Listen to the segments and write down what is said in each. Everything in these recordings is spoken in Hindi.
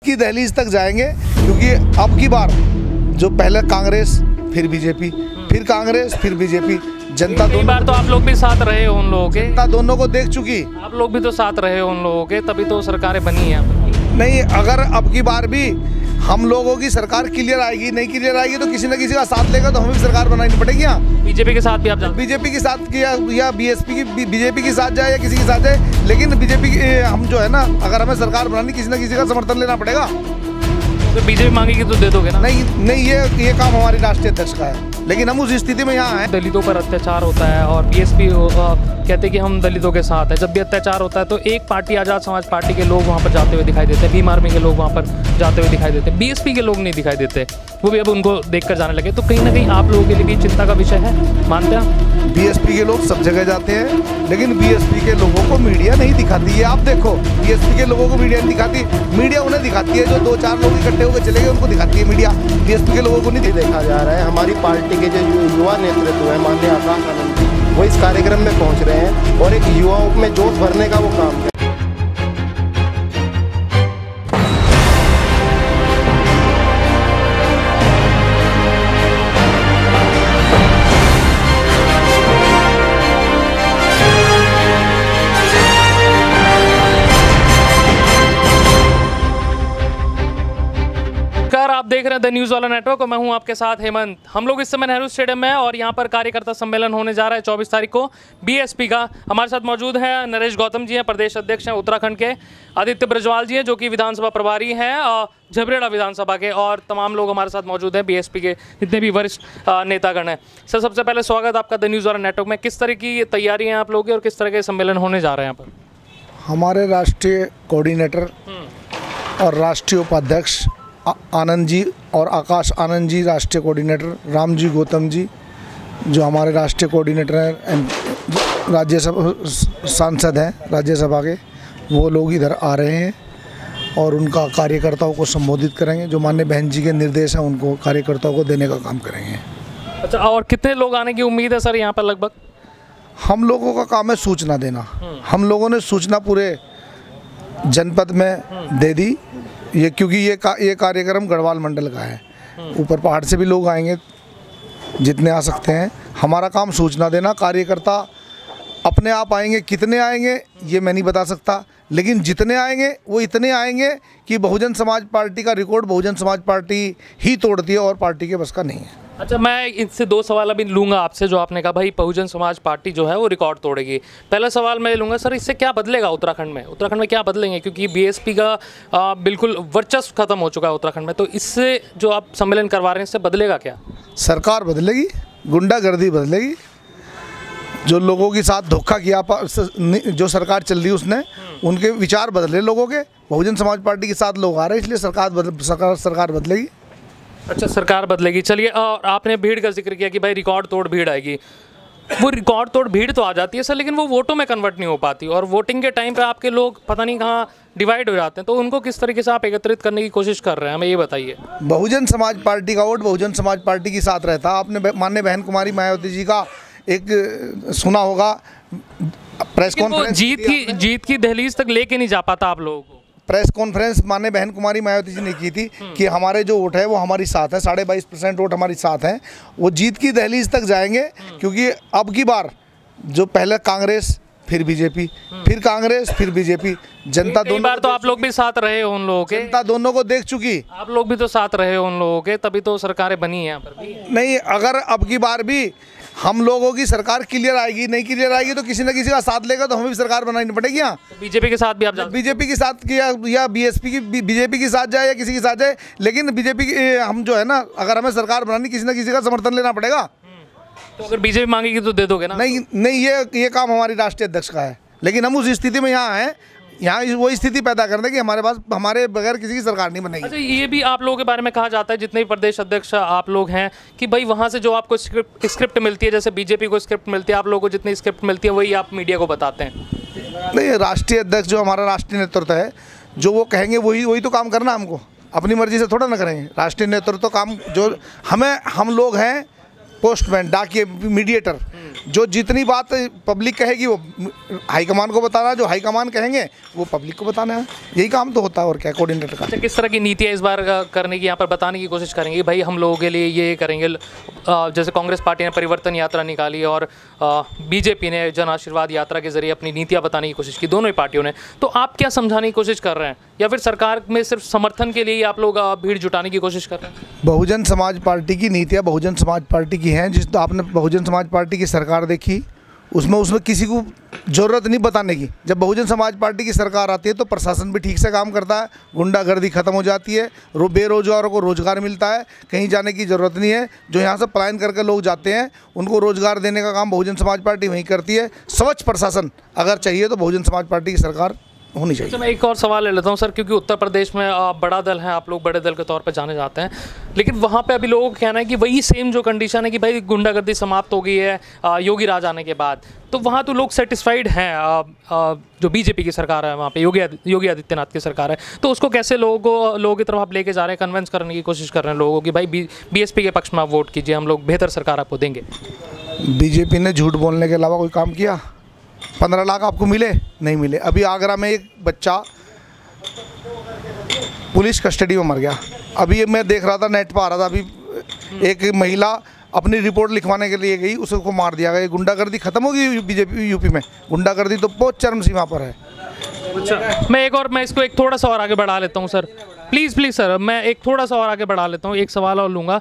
की दहलीज तक जाएंगे, क्योंकि अब की बार जो पहले कांग्रेस फिर बीजेपी फिर कांग्रेस फिर बीजेपी, जनता कई बार तो आप लोग भी साथ रहे हो उन लोगों के, जनता दोनों को देख चुकी। आप लोग भी तो साथ रहे हो उन लोगों के, तभी तो सरकारें बनी हैं। नहीं, अगर अब की बार भी हम लोगों की सरकार क्लियर आएगी, नहीं क्लियर आएगी तो किसी न किसी का साथ लेगा तो हमें भी सरकार बनानी पड़ेगी। यहाँ बीजेपी के साथ भी आप जाते बीजेपी के साथ या बीजेपी के साथ जाए या किसी के साथ जाए, लेकिन बीजेपी हम जो है ना, अगर हमें सरकार बनानी किसी न किसी का समर्थन लेना पड़ेगा। तो बीजेपी मांगेगी तो दे दोगे ना? नहीं, ये काम हमारी राष्ट्रीय अध्यक्ष का है, लेकिन हम उस स्थिति में यहाँ हैं। दलितों पर अत्याचार होता है और बीएसपी कहते हैं कि हम दलितों के साथ हैं। जब भी अत्याचार होता है तो एक पार्टी, आज़ाद समाज पार्टी के लोग वहाँ पर जाते हुए दिखाई देते हैं, भीम आर्मी के लोग वहाँ पर जाते हुए दिखाई देते हैं, बीएसपी के लोग नहीं दिखाई देते, वो भी अब उनको देख कर जाने लगे। तो कहीं ना कहीं आप लोगों के लिए भी चिंता का विषय है, मानते हैं? बीएसपी के लोग सब जगह जाते हैं, लेकिन बीएसपी के लोगों को मीडिया नहीं दिखाती है। आप देखो, बीएसपी के लोगों को मीडिया नहीं दिखाती, मीडिया उन्हें दिखाती है जो 2-4 लोग इकट्ठे होकर चले गए, उनको दिखाती है मीडिया। बीएसपी के लोगों को नहीं देखा जा रहा है। हमारी पार्टी के जो युवा नेतृत्व है, माननीय आकाश आनंद जी, वो इस कार्यक्रम में पहुंच रहे हैं और एक युवाओं में जोश भरने का वो काम है। आप देख रहे हैं द न्यूज़ वाला नेटवर्क और मैं हूं आपके साथ हेमंत। हम लोग इस समय नेहरू स्टेडियम में और यहां पर कार्यकर्ता सम्मेलन होने जा रहा है 24 तारीख को बीएसपी का। हमारे साथ मौजूद हैं नरेश गौतम जी हैं, प्रदेश अध्यक्ष हैं उत्तराखंड के, आदित्य ब्रजवाल जी हैं जो कि विधानसभा प्रभारी हैं झबरेड़ा विधानसभा के, और तमाम लोग हमारे साथ मौजूद हैं बीएसपी के जितने भी वरिष्ठ नेतागण हैं। सर, सबसे पहले स्वागत आपका द न्यूज़ वाला नेटवर्क में। किस तरह की तैयारी है आप लोगों की और किस तरह के सम्मेलन होने जा रहे हैं यहाँ पर? हमारे राष्ट्रीय कोऑर्डिनेटर और राष्ट्रीय उपाध्यक्ष आनंद जी और आकाश आनंद जी, राष्ट्रीय कोऑर्डिनेटर राम जी गौतम जी जो हमारे राष्ट्रीय कोऑर्डिनेटर हैं, राज्यसभा सांसद हैं राज्यसभा के, वो लोग इधर आ रहे हैं और उनका कार्यकर्ताओं को संबोधित करेंगे। जो माननीय बहन जी के निर्देश हैं उनको कार्यकर्ताओं को देने का काम करेंगे। अच्छा, और कितने लोग आने की उम्मीद है सर यहाँ पर लगभग? हम लोगों का काम है सूचना देना। हम लोगों ने सूचना पूरे जनपद में दे दी, ये क्योंकि ये कार्यक्रम गढ़वाल मंडल का है, ऊपर पहाड़ से भी लोग आएंगे जितने आ सकते हैं। हमारा काम सूचना देना, कार्यकर्ता अपने आप आएंगे, कितने आएंगे ये मैं नहीं बता सकता, लेकिन जितने आएंगे वो इतने आएंगे कि बहुजन समाज पार्टी का रिकॉर्ड बहुजन समाज पार्टी ही तोड़ती है और पार्टी के बस का नहीं है। अच्छा, मैं इससे 2 सवाल अभी लूँगा आपसे। जो आपने कहा भाई बहुजन समाज पार्टी जो है वो रिकॉर्ड तोड़ेगी, पहला सवाल मैं लूँगा सर, इससे क्या बदलेगा उत्तराखंड में? उत्तराखंड में क्या बदलेंगे, क्योंकि बीएसपी का बिल्कुल वर्चस्व खत्म हो चुका है उत्तराखंड में, तो इससे जो आप सम्मेलन करवा रहे हैं इससे बदलेगा क्या? सरकार बदलेगी, गुंडागर्दी बदलेगी, जो लोगों के साथ धोखा किया जो सरकार चल रही उसने, उनके विचार बदले लोगों के। बहुजन समाज पार्टी के साथ लोग आ रहे हैं, इसलिए सरकार बदलेगी। अच्छा, सरकार बदलेगी। चलिए, और आपने भीड़ का जिक्र किया कि भाई रिकॉर्ड तोड़ भीड़ आएगी। वो रिकॉर्ड तोड़ भीड़ तो आ जाती है सर, लेकिन वो वोटों में कन्वर्ट नहीं हो पाती, और वोटिंग के टाइम पे आपके लोग पता नहीं कहाँ डिवाइड हो जाते हैं, तो उनको किस तरीके से आप एकत्रित करने की कोशिश कर रहे हैं, हमें ये बताइए। बहुजन समाज पार्टी का वोट बहुजन समाज पार्टी के साथ रहता है। आपने माननीय बहन कुमारी मायावती जी का एक सुना होगा प्रेस कॉन्फ्रेंस, जीत की दहलीज तक लेके नहीं जा पाता आप लोगों को। प्रेस कॉन्फ्रेंस माननीय बहन कुमारी मायावती जी ने की थी कि हमारे जो वोट है वो हमारी साथ है, 22.5% वोट हमारी साथ हैं, वो जीत की दहलीज तक जाएंगे, क्योंकि अब की बार जो पहले कांग्रेस फिर बीजेपी फिर कांग्रेस फिर बीजेपी, जनता दोनों बार तो आप लोग भी साथ रहे हो उन लोगों के, जनता दोनों को देख चुकी। आप लोग भी तो साथ रहे हो उन लोगों के, तभी तो सरकारें बनी हैं यहाँ पर भी। नहीं, अगर अब की बार भी हम लोगों की सरकार क्लियर आएगी, नहीं क्लियर आएगी तो किसी न किसी का साथ लेगा तो हमें भी सरकार बनानी पड़ेगी। यहाँ बीजेपी के साथ भी आप जाते? बीजेपी के साथ या बीजेपी के साथ जाए या किसी के साथ जाए, लेकिन बीजेपी हम जो है ना, अगर हमें सरकार बनानी किसी न किसी का समर्थन लेना पड़ेगा। तो अगर बीजेपी मांगेगी तो दे दोगे ना? नहीं, ये काम हमारी राष्ट्रीय अध्यक्ष का है, लेकिन हम उस स्थिति में यहाँ हैं, यहाँ वही स्थिति पैदा कर दें कि हमारे पास हमारे बगैर किसी की सरकार नहीं बनेगी। अच्छा, ये भी आप लोगों के बारे में कहा जाता है, जितने भी प्रदेश अध्यक्ष आप लोग हैं, कि भाई वहाँ से जो आपको स्क्रिप्ट मिलती है, जैसे बीजेपी को स्क्रिप्ट मिलती है, आप लोगों को जितनी स्क्रिप्ट मिलती है वही आप मीडिया को बताते हैं। नहीं, राष्ट्रीय अध्यक्ष जो हमारा राष्ट्रीय नेतृत्व है, जो वो कहेंगे वही तो काम करना, हमको अपनी मर्जी से थोड़ा ना करेंगे। राष्ट्रीय नेतृत्व तो काम जो हम लोग हैं पोस्टमैन, डाकिए, मीडिएटर, जो जितनी बात पब्लिक कहेगी वो हाईकमान को बताना, जो हाईकमान कहेंगे वो पब्लिक को बताना है। यही काम तो होता है और क्या कोऑर्डिनेटर का। अच्छा, किस तरह की नीतियाँ इस बार करने की यहाँ पर बताने की कोशिश करेंगे भाई हम लोगों के लिए ये करेंगे? जैसे कांग्रेस पार्टी ने परिवर्तन यात्रा निकाली और बीजेपी ने जन आशीर्वाद यात्रा के जरिए अपनी नीतियाँ बताने की कोशिश की, दोनों ही पार्टियों ने। तो आप क्या समझाने की कोशिश कर रहे हैं, या फिर सरकार में सिर्फ समर्थन के लिए आप लोग भीड़ जुटाने की कोशिश कर रहे हैं? बहुजन समाज पार्टी की नीतियाँ बहुजन समाज पार्टी की हैं। जिस आपने बहुजन समाज पार्टी की सरकार देखी, उसमें किसी को ज़रूरत नहीं बताने की। जब बहुजन समाज पार्टी की सरकार आती है तो प्रशासन भी ठीक से काम करता है, गुंडागर्दी खत्म हो जाती है, बेरोजगारों को रोज़गार मिलता है, कहीं जाने की ज़रूरत नहीं है। जो यहाँ से पलायन करके लोग जाते हैं उनको रोज़गार देने का काम बहुजन समाज पार्टी वहीं करती है। स्वच्छ प्रशासन अगर चाहिए तो बहुजन समाज पार्टी की सरकार होनी चाहिए। अच्छा, मैं एक और सवाल ले लेता हूँ सर, क्योंकि उत्तर प्रदेश में बड़ा दल है, आप लोग बड़े दल के तौर पर जाने जाते हैं, लेकिन वहाँ पे अभी लोगों का कहना है कि वही सेम जो कंडीशन है कि भाई गुंडागर्दी समाप्त हो गई है योगी राज आने के बाद, तो वहाँ तो लोग सेटिस्फाइड हैं। जो बीजेपी की सरकार है वहाँ पे योगी आदित्यनाथ की सरकार है, तो उसको कैसे लोगों की तरफ आप लेके जा रहे हैं, कन्विंस करने की कोशिश कर रहे हैं लोगों की भाई बीएसपी के पक्ष में आप वोट कीजिए, हम लोग बेहतर सरकार आपको देंगे? बीजेपी ने झूठ बोलने के अलावा कोई काम किया? 15 लाख आपको मिले? नहीं मिले। अभी आगरा में एक बच्चा पुलिस कस्टडी में मर गया। अभी मैं देख रहा था, नेट पर आ रहा था, अभी एक महिला अपनी रिपोर्ट लिखवाने के लिए गई, उसको मार दिया गया। गुंडागर्दी खत्म होगी बीजेपी यूपी में? गुंडागर्दी तो बहुत चरम सीमा पर है। अच्छा, मैं इसको एक थोड़ा सा और आगे बढ़ा लेता हूँ सर, प्लीज़ सर, मैं एक थोड़ा सा और आगे बढ़ा लेता हूँ, एक सवाल और लूँगा।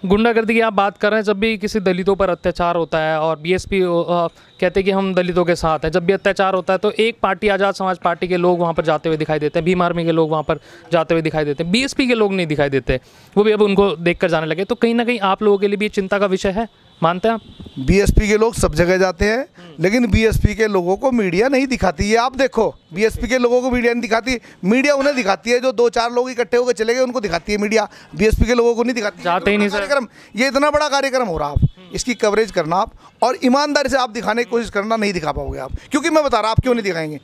गुंडागर्दी की आप बात कर रहे हैं, जब भी किसी दलितों पर अत्याचार होता है और बीएसपी कहते हैं कि हम दलितों के साथ हैं, जब भी अत्याचार होता है तो एक पार्टी आज़ाद समाज पार्टी के लोग वहाँ पर जाते हुए दिखाई देते हैं, भीम आर्मी के लोग वहाँ पर जाते हुए दिखाई देते हैं, बीएसपी के लोग नहीं दिखाई देते, वो भी अब उनको देख कर जाने लगे। तो कहीं ना कहीं आप लोगों के लिए भी चिंता का विषय है, मानते हैं आप? बीएसपी के लोग सब जगह जाते हैं, लेकिन बीएसपी के लोगों को मीडिया नहीं दिखाती है। आप देखो, बीएसपी के लोगों को मीडिया नहीं दिखाती, मीडिया उन्हें दिखाती है जो 2-4 लोग इकट्ठे होकर चले गए, उनको दिखाती है मीडिया, बीएसपी के लोगों को नहीं दिखाती। जाते ही नहीं सर। कार्यक्रम, ये इतना बड़ा कार्यक्रम हो रहा, आप इसकी कवरेज करना आप, और ईमानदारी से आप दिखाने की कोशिश करना, नहीं दिखा पाओगे आप। क्योंकि मैं बता रहा, आप क्यों नहीं दिखाएंगे?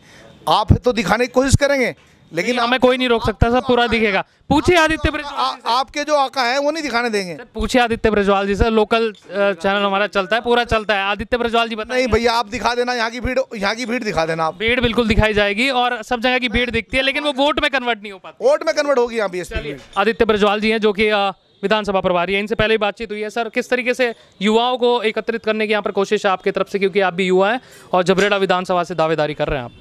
आप तो दिखाने की कोशिश करेंगे, लेकिन हमें कोई नहीं रोक सकता, सब पूरा दिखेगा। पूछिए आदित्य ब्रजवाल, आपके जो आका हैं वो नहीं दिखाने देंगे। पूछिए आदित्य ब्रजवाल जी, सर लोकल चैनल हमारा चलता है, पूरा चलता है। आदित्य ब्रजवाल जी बताइए। नहीं भैया, आप दिखा देना यहाँ की भीड़ दिखा देना आप। भीड़ बिल्कुल दिखाई जाएगी और सब जगह की भीड़ दिखती है, लेकिन वो वोट में कन्वर्ट नहीं हो पाती। वोट में कन्वर्ट होगी यहाँ बीएसपी। आदित्य ब्रजवाल जी हैं जो कि विधानसभा प्रभारी है, इनसे पहले ही बातचीत हुई है। सर, किस तरीके से युवाओं को एकत्रित करने की यहाँ पर कोशिश है आपकी तरफ से, क्योंकि आप भी युवा हैं और जबरेड़ा विधानसभा से दावेदारी कर रहे हैं आप?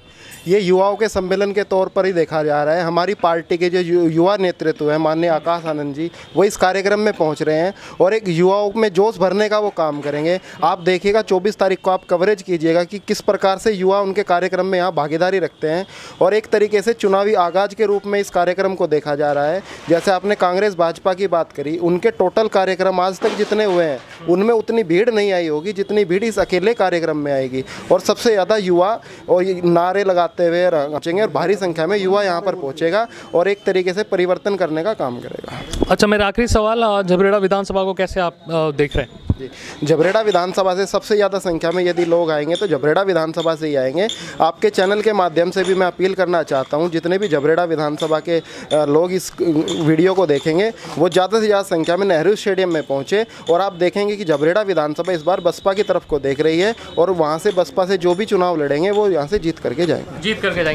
ये युवाओं के सम्मेलन के तौर पर ही देखा जा रहा है। हमारी पार्टी के जो युवा नेतृत्व है, माननीय आकाश आनंद जी, वो इस कार्यक्रम में पहुंच रहे हैं और एक युवाओं में जोश भरने का वो काम करेंगे। आप देखिएगा 24 तारीख को आप कवरेज कीजिएगा कि किस प्रकार से युवा उनके कार्यक्रम में यहाँ भागीदारी रखते हैं, और एक तरीके से चुनावी आगाज के रूप में इस कार्यक्रम को देखा जा रहा है। जैसे आपने कांग्रेस भाजपा की बात करी, उनके टोटल कार्यक्रम आज तक जितने हुए हैं उनमें उतनी भीड़ नहीं आई होगी जितनी भीड़ इस अकेले कार्यक्रम में आएगी, और सबसे ज़्यादा युवा और नारे लगाते हुए नाचेंगे और भारी संख्या में युवा यहाँ पर पहुँचेगा और एक तरीके से परिवर्तन करने का काम करेगा। अच्छा, मेरा आखिरी सवाल, जबरेड़ा विधानसभा को कैसे आप देख रहे हैं? जी, जबरेड़ा विधानसभा से सबसे ज़्यादा संख्या में यदि लोग आएंगे तो जबरेड़ा विधानसभा से ही आएंगे। आपके चैनल के माध्यम से भी मैं अपील करना चाहता हूं, जितने भी जबरेड़ा विधानसभा के लोग इस वीडियो को देखेंगे वो ज़्यादा से ज़्यादा संख्या में नेहरू स्टेडियम में पहुंचे, और आप देखेंगे कि जबरेड़ा विधानसभा इस बार बसपा की तरफ को देख रही है और वहाँ से बसपा से जो भी चुनाव लड़ेंगे वो यहाँ से जीत करके जाएंगे।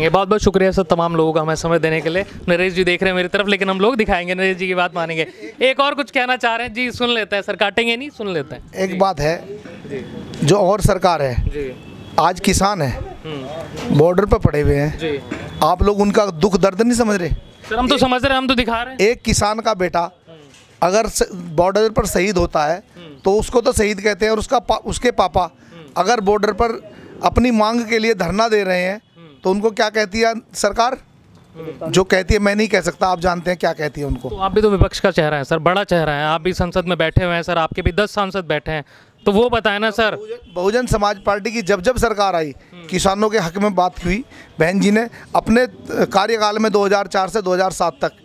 बहुत बहुत शुक्रिया सर तमाम लोगों का हमें समय देने के लिए। नरेश जी देख रहे हैं मेरी तरफ, लेकिन हम लोग दिखाएंगे, नरेश जी की बात मानेंगे। एक और कुछ कहना चाह रहे हैं जी? सुन लेते हैं सर, काटेंगे नहीं, सुन लेते हैं। एक बात है, जो और सरकार है, आज किसान है, बॉर्डर पर पड़े हुए हैं, आप लोग उनका दुख दर्द नहीं समझ रहे? सर हम तो समझ रहे हैं, हम तो दिखा रहे हैं। एक किसान का बेटा अगर बॉर्डर पर शहीद होता है तो उसको तो शहीद कहते हैं, और उसके पापा अगर बॉर्डर पर अपनी मांग के लिए धरना दे रहे हैं तो उनको क्या कहती है सरकार? जो कहती है, मैं नहीं कह सकता, आप जानते हैं क्या कहती है उनको। तो आप भी तो विपक्ष का चेहरा है सर, बड़ा चेहरा है, आप भी संसद में बैठे हुए हैं सर, आपके भी 10 सांसद बैठे हैं, तो वो बताए ना सर। बहुजन समाज पार्टी की जब सरकार आई, किसानों के हक में बात हुई, बहन जी ने अपने कार्यकाल में 2004 से 2007 तक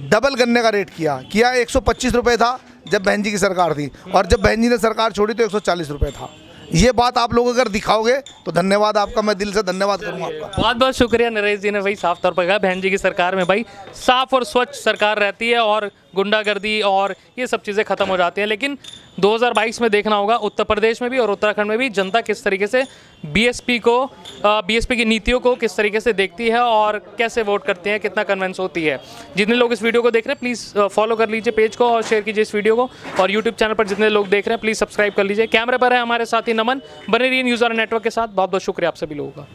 डबल गन्ने का रेट किया 125 रुपये था जब बहन जी की सरकार थी, और जब बहन जी ने सरकार छोड़ी तो 140 रुपये था। ये बात आप लोग अगर दिखाओगे तो धन्यवाद आपका, मैं दिल से धन्यवाद करूंगा आपका। बहुत बहुत शुक्रिया नरेश जी ने भाई साफ तौर पर कहा, बहन जी की सरकार में भाई साफ और स्वच्छ सरकार रहती है और गुंडागर्दी और ये सब चीज़ें ख़त्म हो जाती हैं। लेकिन 2022 में देखना होगा उत्तर प्रदेश में भी और उत्तराखंड में भी जनता किस तरीके से बीएसपी की नीतियों को किस तरीके से देखती है और कैसे वोट करती हैं, कितना कन्विंस होती है। जितने लोग इस वीडियो को देख रहे हैं प्लीज़ फॉलो कर लीजिए पेज को और शेयर कीजिए इस वीडियो को, और यूट्यूब चैनल पर जितने लोग देख रहे हैं प्लीज़ सब्सक्राइब कर लीजिए। कैमरे पर है हमारे साथी नमन, बने रहिए न्यूज़ और नेटवर्क के साथ। बहुत बहुत शुक्रिया आप सभी लोगों का।